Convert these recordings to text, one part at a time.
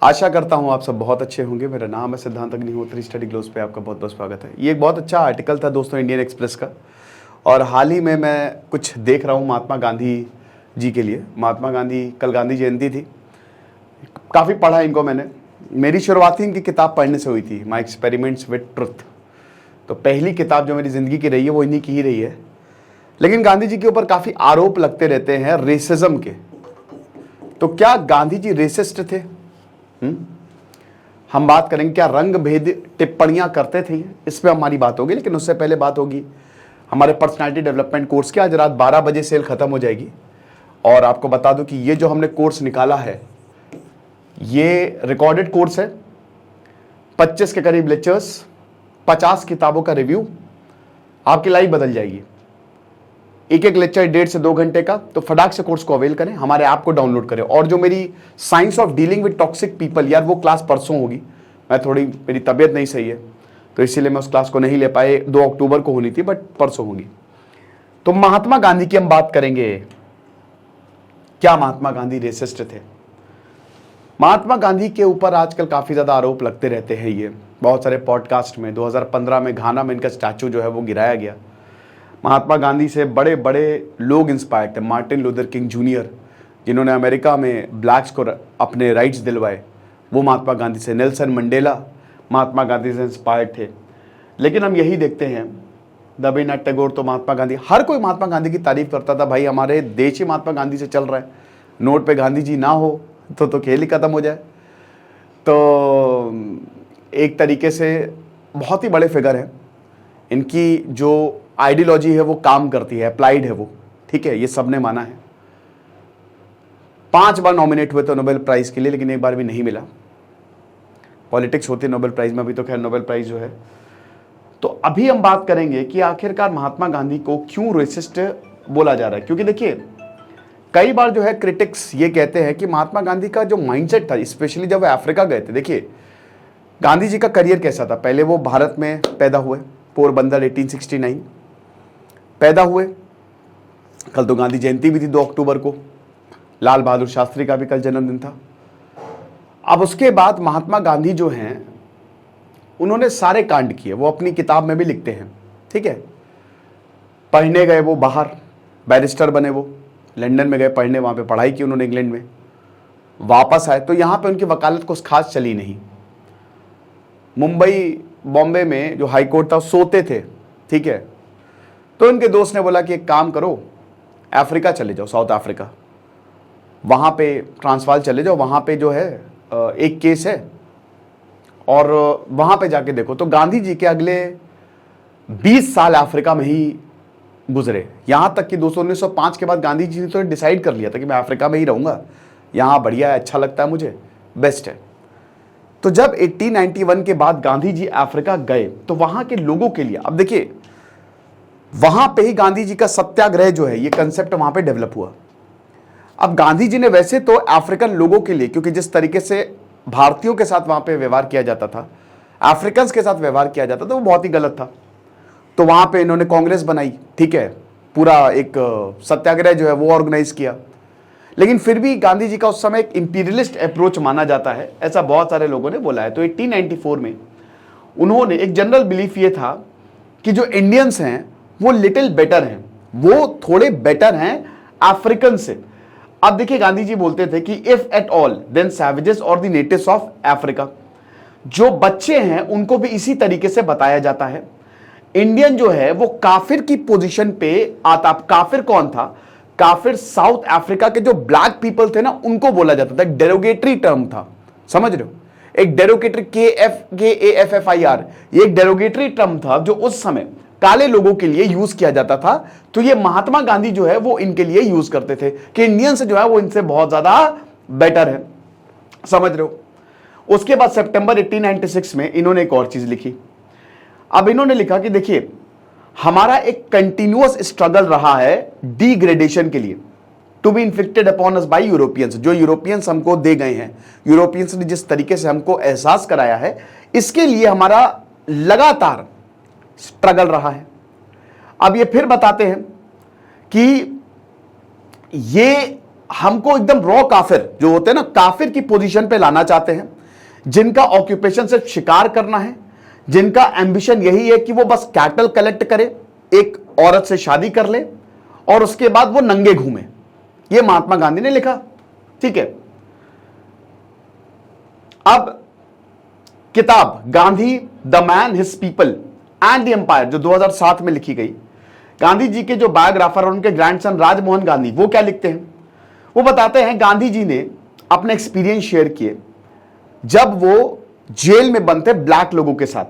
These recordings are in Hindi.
आशा करता हूँ आप सब बहुत अच्छे होंगे। मेरा नाम है सिद्धांत अग्निहोत्री। स्टडी ग्लोस पे आपका बहुत बहुत स्वागत है। ये एक बहुत अच्छा आर्टिकल था दोस्तों इंडियन एक्सप्रेस का, और हाल ही में मैं कुछ देख रहा हूँ महात्मा गांधी जी के लिए। महात्मा गांधी, कल गांधी जयंती थी, काफ़ी पढ़ा इनको मैंने। मेरी शुरुआत ही इनकी किताब पढ़ने से हुई थी, माई एक्सपेरिमेंट्स विद ट्रुथ। तो पहली किताब जो मेरी ज़िंदगी की रही है वो इन्हीं की ही रही है। लेकिन गांधी जी के ऊपर काफ़ी आरोप लगते रहते हैं रेसिज्म के। तो क्या गांधी जी रेसिस्ट थे? हम बात करेंगे क्या रंग भेद टिप्पणियां करते थे, इस पे हमारी बात होगी। लेकिन उससे पहले बात होगी हमारे पर्सनालिटी डेवलपमेंट कोर्स की। आज रात 12 बजे सेल खत्म हो जाएगी, और आपको बता दूं कि ये जो हमने कोर्स निकाला है ये रिकॉर्डेड कोर्स है। 25 के करीब लेक्चर्स, 50 किताबों का रिव्यू, आपकी लाइफ बदल जाएगी। एक एक लेक्चर 1.5 से 2 घंटे का। तो फटाक से कोर्स को अवेल करें, हमारे ऐप को डाउनलोड करें। और जो मेरी science of dealing with toxic people, यार वो क्लास परसों होगी। मेरी तबीयत नहीं सही है तो इसीलिए मैं उस क्लास को नहीं ले पाए। 2 अक्टूबर को होनी थी, बट परसों होगी। तो महात्मा गांधी की हम बात करेंगे। क्या महात्मा गांधी रेसिस्ट थे? महात्मा गांधी के ऊपर आजकल काफी ज्यादा आरोप लगते रहते हैं। ये बहुत सारे पॉडकास्ट में 2015 में घाना में इनका स्टैचू जो है वो गिराया गया। महात्मा गांधी से बड़े बड़े लोग इंस्पायर्ड थे। मार्टिन लूथर किंग जूनियर, जिन्होंने अमेरिका में ब्लैक्स को अपने राइट्स दिलवाए, वो महात्मा गांधी से। नेल्सन मंडेला महात्मा गांधी से इंस्पायर्ड थे। लेकिन हम यही देखते हैं, रवीन्द्रनाथ टैगोर तो महात्मा गांधी, हर कोई महात्मा गांधी की तारीफ करता था। भाई हमारे देश ही महात्मा गांधी से चल रहा है, नोट पे गांधी जी ना हो तो खेल ही खत्म हो जाए। तो एक तरीके से बहुत ही बड़े फिगर हैं। इनकी जो आइडियोलॉजी है वो काम करती है, अप्लाइड है वो, ठीक है, ये सबने माना है। 5 बार नॉमिनेट हुए थे नोबेल प्राइज के लिए, लेकिन एक बार भी नहीं मिला। पॉलिटिक्स होती है नोबेल प्राइज में, अभी तो खैर नोबेल प्राइज जो है। तो अभी हम बात करेंगे कि आखिरकार महात्मा गांधी को क्यों रेसिस्ट बोला जा रहा है। क्योंकि देखिए, कई बार जो है क्रिटिक्स ये कहते हैं कि महात्मा गांधी का जो माइंडसेट था, स्पेशली जब वो अफ्रीका गए थे। देखिए गांधी जी का करियर कैसा था। पहले वो भारत में पैदा हुए, पोरबंदर 1869 पैदा हुए। कल तो गांधी जयंती भी थी 2 अक्टूबर को। लाल बहादुर शास्त्री का भी कल जन्मदिन था। अब उसके बाद महात्मा गांधी जो हैं उन्होंने सारे कांड किए, वो अपनी किताब में भी लिखते हैं, ठीक है। पढ़ने गए वो बाहर, बैरिस्टर बने, वो लंदन में गए पढ़ने, वहां पे पढ़ाई की उन्होंने इंग्लैंड में। वापस आए तो यहां पे उनकी वकालत कुछ खास चली नहीं। मुंबई बॉम्बे में जो हाई कोर्ट था सोते थे, ठीक है। तो उनके दोस्त ने बोला कि एक काम करो, अफ्रीका चले जाओ, साउथ अफ्रीका, वहाँ पे ट्रांसवाल चले जाओ, वहाँ पे जो है एक केस है और वहाँ पे जाके देखो। तो गांधी जी के अगले 20 साल अफ्रीका में ही गुजरे। यहाँ तक कि 1905 के बाद गांधी जी ने तो डिसाइड कर लिया था कि मैं अफ्रीका में ही रहूँगा, यहाँ बढ़िया है, अच्छा लगता है मुझे, बेस्ट है। तो जब 1891 के बाद गांधी जी अफ्रीका गए तो वहाँ के लोगों के लिए, अब देखिए वहां पे ही गांधी जी का सत्याग्रह जो है ये कंसेप्ट वहां पे डेवलप हुआ। अब गांधी जी ने वैसे तो अफ्रीकन लोगों के लिए, क्योंकि जिस तरीके से भारतीयों के साथ वहां पे व्यवहार किया जाता था, अफ्रीकन के साथ व्यवहार किया जाता था, वो बहुत ही गलत था। तो वहां पे इन्होंने कांग्रेस बनाई, ठीक है, पूरा एक सत्याग्रह जो है वो ऑर्गेनाइज किया। लेकिन फिर भी गांधी जी का उस समय एक इंपीरियलिस्ट अप्रोच माना जाता है, ऐसा बहुत सारे लोगों ने बोला है। तो 1894 में उन्होंने, एक जनरल बिलीफ ये था कि जो इंडियंस हैं वो लिटिल बेटर हैं, वो थोड़े बेटर हैं अफ्रीकन से। अब देखिए गांधी जी बोलते थे कि if at all then savages और द नेटिव्स ऑफ अफ्रीका। जो बच्चे हैं उनको भी इसी तरीके से बताया जाता है। इंडियन जो है वो काफिर की पोजीशन पे आता। काफिर कौन था? काफिर साउथ अफ्रीका के जो ब्लैक पीपल थे ना, उनको बोला जाता था। डेरोगेटरी टर्म था, समझ रहे हो, एक डेरोगेटरी, KAFFIR, ये एक डेरोगेटरी टर्म था जो उस समय काले लोगों के लिए यूज किया जाता था। तो ये महात्मा गांधी जो है वो इनके लिए यूज करते थे कि इंडियन से जो है वो इनसे बहुत ज्यादा बेटर है, समझ रहे हो। उसके बाद सितंबर 1896 में इन्होंने एक और चीज लिखी। अब इन्होंने लिखा कि देखिए हमारा एक कंटिन्यूअस स्ट्रगल रहा है डिग्रेडेशन के लिए, to be inflicted upon us by Europeans. जो यूरोपियंस हमको दे गए हैं, यूरोपियंस ने जिस तरीके से हमको एहसास कराया है, इसके लिए हमारा लगातार स्ट्रगल रहा है। अब ये फिर बताते हैं कि ये हमको एकदम रॉ काफिर जो होते हैं ना, काफिर की पोजीशन पे लाना चाहते हैं, जिनका ऑक्यूपेशन सिर्फ शिकार करना है, जिनका एम्बिशन यही है कि वो बस कैटल कलेक्ट करे, एक औरत से शादी कर ले और उसके बाद वो नंगे घूमे। ये महात्मा गांधी ने लिखा, ठीक है। अब किताब Gandhi the man his people and the empire जो 2007 में लिखी गई, गांधी जी के जो बायोग्राफर और उनके ग्रैंडसन राजमोहन गांधी वो क्या लिखते हैं, वो बताते हैं गांधी जी ने अपने एक्सपीरियंस शेयर किए जब वो जेल में बंद थे ब्लैक लोगों के साथ।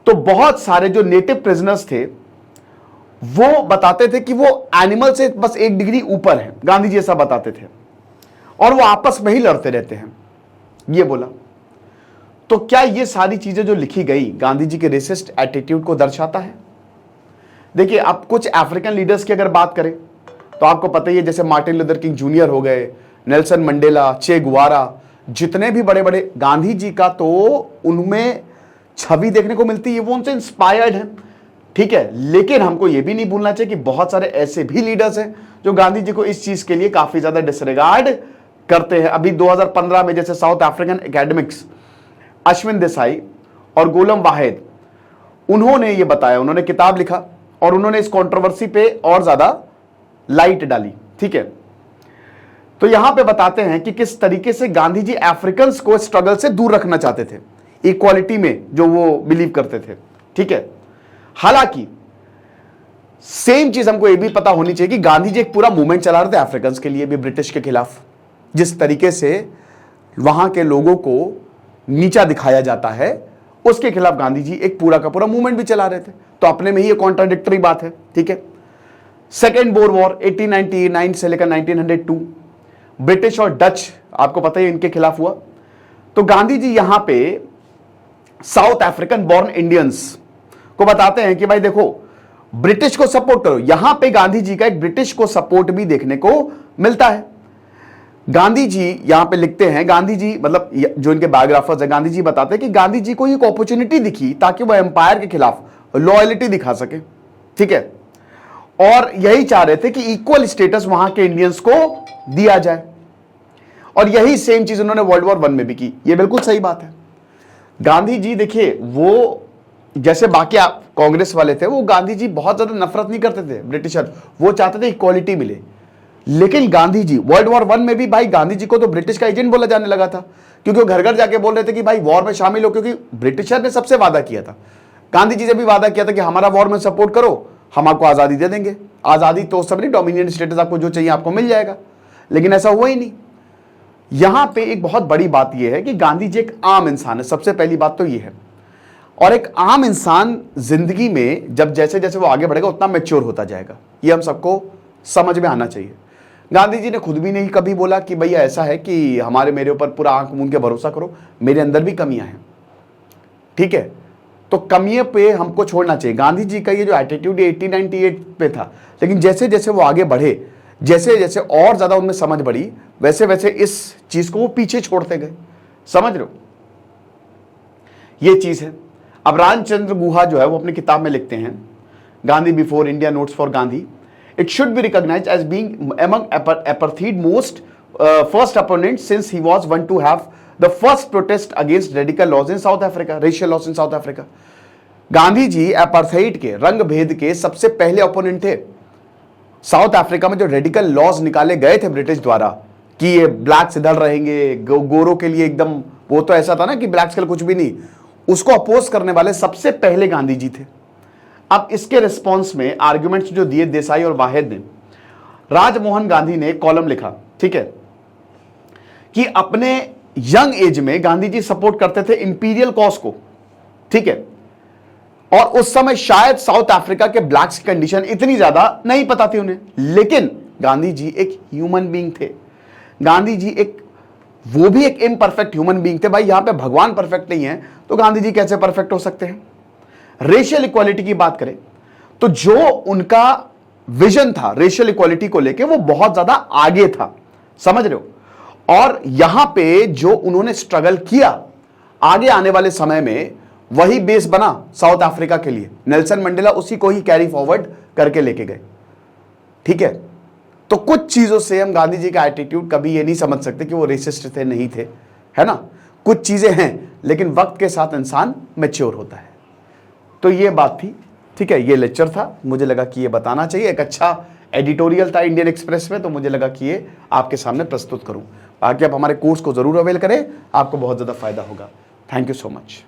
तो बहुत सारे जो नेटिव प्रिजनर्स थे वो बताते थे कि वो एनिमल से बस 1 डिग्री ऊपर है, गांधी जी ऐसा बताते थे, और वो आपस में ही लड़ते रहते हैं, ये बोला। तो क्या ये सारी चीजें जो लिखी गई गांधी जी के रेसिस्ट एटीट्यूड को दर्शाता है? देखिए, आप कुछ अफ्रीकन लीडर्स की अगर बात करें तो आपको पता ही है, जैसे मार्टिन लूथर किंग जूनियर हो गए, नेल्सन मंडेला, चे गुवारा, जितने भी बड़े बड़े गांधी जी का तो उनमें छवि देखने को मिलती है, वो उनसे इंस्पायर्ड है, ठीक है। लेकिन हमको ये भी नहीं भूलना चाहिए कि बहुत सारे ऐसे भी लीडर्स हैं जो गांधी जी को इस चीज के लिए काफी ज्यादा डिसरिगार्ड करते हैं। अभी 2015 में जैसे south African academics Ashwin Desai और गोलम वाहिद, उन्होंने ये बताया, उन्होंने किताब लिखा और उन्होंने इस कंट्रोवर्सी पे और ज्यादा लाइट डाली, ठीक है। तो यहां पे बताते हैं कि किस तरीके से गांधी जी अफ्रीकन्स को स्ट्रगल से दूर रखना चाहते थे, इक्वालिटी में जो वो बिलीव करते थे, ठीक है। हालांकि सेम चीज हमको यह भी पता होनी चाहिए कि गांधी जी एक पूरा मूवमेंट चला रहे थे अफ्रीकन्स के लिए भी, ब्रिटिश के खिलाफ। जिस तरीके से वहां के लोगों को नीचा दिखाया जाता है, उसके खिलाफ गांधी जी एक पूरा का पूरा मूवमेंट भी चला रहे थे। तो अपने में ही ये कॉन्ट्राडिक्टरी बात है, ठीक है। सेकेंड बोर वॉर 1899 से लेकर 1902, ब्रिटिश और डच आपको पता है इनके खिलाफ हुआ। तो गांधी जी यहां पे साउथ अफ्रीकन बॉर्न इंडियंस को बताते हैं कि भाई देखो, ब्रिटिश को सपोर्ट करो। यहां पे गांधी जी का एक ब्रिटिश को सपोर्ट भी देखने को मिलता है। गांधी जी यहां पे लिखते हैं, गांधी जी मतलब जो इनके बायोग्राफर्स है, गांधी जी बताते हैं कि गांधी जी को एक अपॉर्चुनिटी दिखी ताकि वो एम्पायर के खिलाफ लॉयल्टी दिखा सके, ठीक है। और यही चाह रहे थे कि इक्वल स्टेटस वहां के इंडियंस को दिया जाए, और यही सेम चीज उन्होंने वर्ल्ड वॉर 1 में भी की। ये बिल्कुल सही बात है। गांधी जी देखिए, वो जैसे बाकी कांग्रेस वाले थे, वो गांधी जी बहुत ज्यादा नफरत नहीं करते थे ब्रिटिशर, वो चाहते थे इक्वालिटी मिले। लेकिन गांधी जी वर्ल्ड वॉर 1 में भी भाई गांधी जी को तो ब्रिटिश का एजेंट बोला जाने लगा था, क्योंकि वो घर घर जाके बोल रहे थे कि भाई वॉर में शामिल हो, क्योंकि ब्रिटिशर ने सबसे वादा किया था, गांधी जी से भी वादा किया था कि हमारा वॉर में सपोर्ट करो, हम आपको आजादी दे देंगे। आजादी तो सब नहीं, डोमिनियन स्टेटस आपको जो चाहिए आपको मिल जाएगा। लेकिन ऐसा हुआ ही नहीं। यहां पे एक बहुत बड़ी बात यह है कि गांधी जी एक आम इंसान है, सबसे पहली बात तो यह है। और एक आम इंसान जिंदगी में जब जैसे जैसे वो आगे बढ़ेगा उतना मैच्योर होता जाएगा, ये हम सबको समझ में आना चाहिए। गांधी जी ने खुद भी नहीं कभी बोला कि भैया ऐसा है कि हमारे मेरे ऊपर पूरा आंख मूंद के भरोसा करो, मेरे अंदर भी कमियां हैं, ठीक है। तो कमियों पे हमको छोड़ना चाहिए। गांधी जी का ये जो एटीट्यूड 1898 पे था, लेकिन जैसे जैसे वो आगे बढ़े, जैसे जैसे और ज्यादा उनमें समझ बढ़ी, वैसे वैसे इस चीज को वो पीछे छोड़ते गए। समझ रहे हो, ये चीज है। अब रामचंद्र गुहा जो है वो अपनी किताब में लिखते हैं, Gandhi before India notes for Gandhi, it should be recognized as being among apartheid most first opponent since he was one to have the first protest against radical laws in South Africa, racial laws in South Africa. Gandhi ji apartheid के, रंग भेद के सबसे पहले ओपोनेंट थे। साउथ अफ्रीका में जो रेडिकल लॉज निकाले गए थे ब्रिटिश द्वारा कि ये ब्लैक्स इधर रहेंगे, गोरों के लिए एकदम, वो तो ऐसा था ना कि ब्लैक्स के लिए कुछ भी नहीं, उसको अपोज करने वाले सबसे पहले गांधी जी थे। अब इसके रिस्पॉन्स में आर्गुमेंट्स जो दिए देसाई और वाहिद ने, राजमोहन गांधी ने एक कॉलम लिखा, ठीक है, कि अपने यंग एज में गांधी जी सपोर्ट करते थे इंपीरियल कॉज को, ठीक है। और उस समय शायद साउथ अफ्रीका के ब्लैक्स की कंडीशन इतनी ज्यादा नहीं पता थी उन्हें, लेकिन गांधी जी एक ह्यूमन बीइंग थे। गांधी जी वो भी एक इम्परफेक्ट ह्यूमन बीइंग थे। भाई यहां पे भगवान परफेक्ट नहीं है तो गांधी जी कैसे परफेक्ट हो सकते हैं। रेशियल इक्वालिटी की बात करें तो जो उनका विजन था रेशियल इक्वालिटी को लेके, वो बहुत ज्यादा आगे था, समझ रहे हो। और यहां पे जो उन्होंने स्ट्रगल किया, आगे आने वाले समय में वही बेस बना साउथ अफ्रीका के लिए। नेल्सन मंडेला उसी को ही कैरी फॉरवर्ड करके लेके गए, ठीक है। तो कुछ चीजों से हम गांधी जी का एटीट्यूड कभी ये नहीं समझ सकते कि वो रेसिस्ट थे, नहीं थे, है ना। कुछ चीजें हैं, लेकिन वक्त के साथ इंसान मैच्योर होता है। तो ये बात थी, ठीक है। ये लेक्चर था, मुझे लगा कि ये बताना चाहिए। एक अच्छा एडिटोरियल था इंडियन एक्सप्रेस में, तो मुझे लगा कि ये आपके सामने प्रस्तुत करूं। बाकी आप हमारे कोर्स को जरूर अवेल करें, आपको बहुत ज्यादा फायदा होगा। Thank you so much.